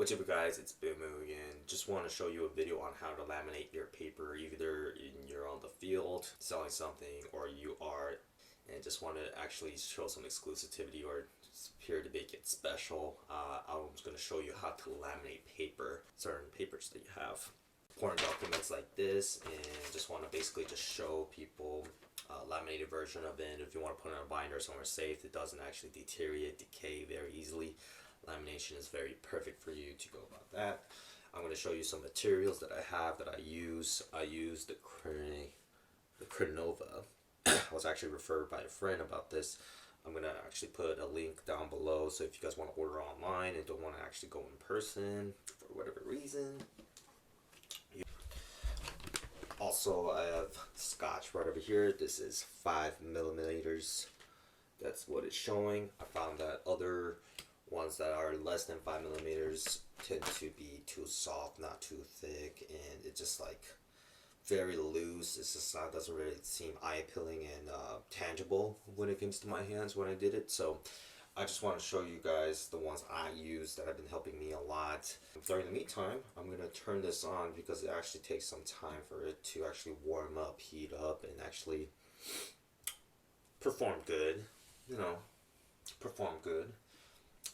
What's up guys, it's Bimu again. Just want to show you a video on how to laminate your paper, either you're on the field selling something or you are, and just want to actually show some exclusivity or just here to make it special. I'm just going to show you how to laminate paper, certain papers that you have. Important documents like this, and just want to basically just show people a laminated version of it. If you want to put it in a binder somewhere safe, it doesn't actually deteriorate, decay very easily. Lamination is very perfect for you to go about that. I'm going to show you some materials that I have that I use. I use the Crenova. I was actually referred by a friend about this. I'm going to actually put a link down below, so if you guys want to order online and don't want to actually go in person for whatever reason. Also, I have scotch right over here. This is 5mm. That's what it's showing. I found that other ones that are less than 5mm tend to be too soft, not too thick, and it's just like very loose. It's just not, doesn't really seem eye-appealing and tangible when it comes to my hands when I did it. So I just want to show you guys the ones I use that have been helping me a lot. During the meantime, I'm going to turn this on because it actually takes some time for it to actually warm up, heat up, and actually perform good. You know, perform good.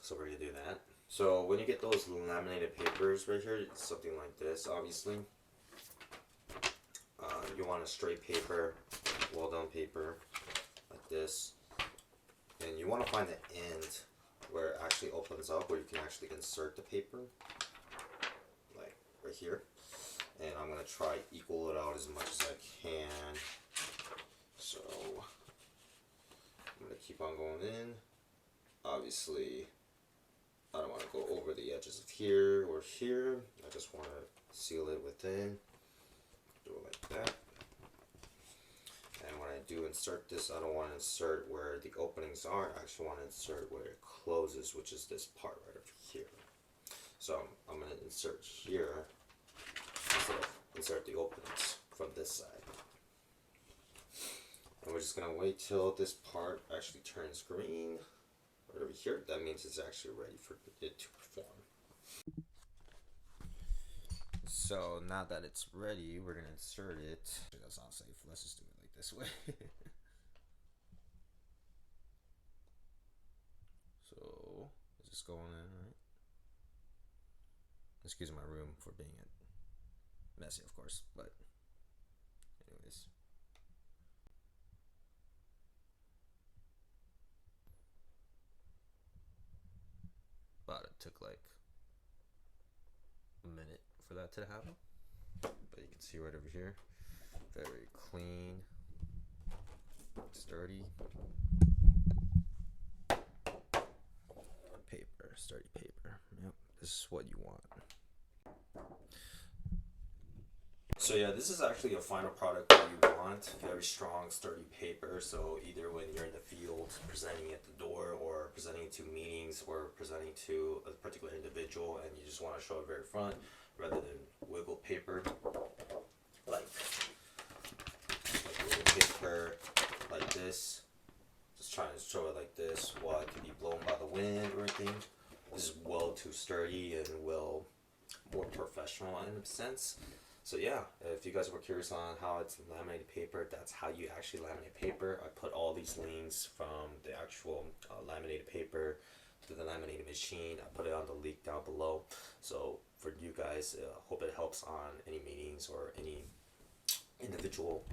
So we're going to do that. So when you get those laminated papers right here, it's something like this, obviously. You want a straight paper, well done paper, like this. And you want to find the end where it actually opens up, where you can actually insert the paper, like right here. And I'm going to try equal it out as much as I can. So I'm going to keep on going in. Obviously, I don't want to go over the edges of here or here. I just want to seal it within. Do it like that. And when I do insert this, I don't want to insert where the openings are. I actually want to insert where it closes, which is this part right over here. So I'm going to insert here instead of insert the openings from this side. And we're just going to wait till this part actually turns green. Right over here, that means it's actually ready for it to perform. So now that it's ready, we're gonna insert it. That's not safe. Let's just do it like this way. So is this going in right? Excuse my room for being messy, of course, but anyways. But it took like a minute for that to happen. But you can see right over here, very clean, sturdy paper, sturdy paper. Yep, this is what you want. So yeah, this is actually a final product that you want. Very strong, sturdy paper. So either when you're in the field, presenting at the door, or presenting to meetings, or presenting to a particular individual, and you just want to show it very front, rather than wiggle paper, like wiggle paper like this. Just trying to show it like this, while it can be blown by the wind or anything. This is well too sturdy and well more professional in a sense. So yeah, if you guys were curious on how it's laminated paper, that's how you actually laminate paper. I put all these links from the actual laminated paper to the laminated machine. I put it on the link down below. So for you guys, hope it helps on any meetings or any individual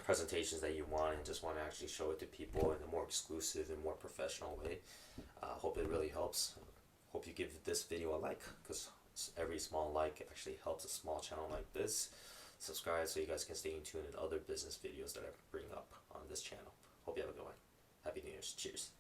presentations that you want and just want to actually show it to people in a more exclusive and more professional way. Hope it really helps. Hope you give this video a like, because every small like actually helps a small channel like this. Subscribe so you guys can stay in tune with other business videos that I bring up on this channel. Hope you have a good one. Happy New Year's. Cheers.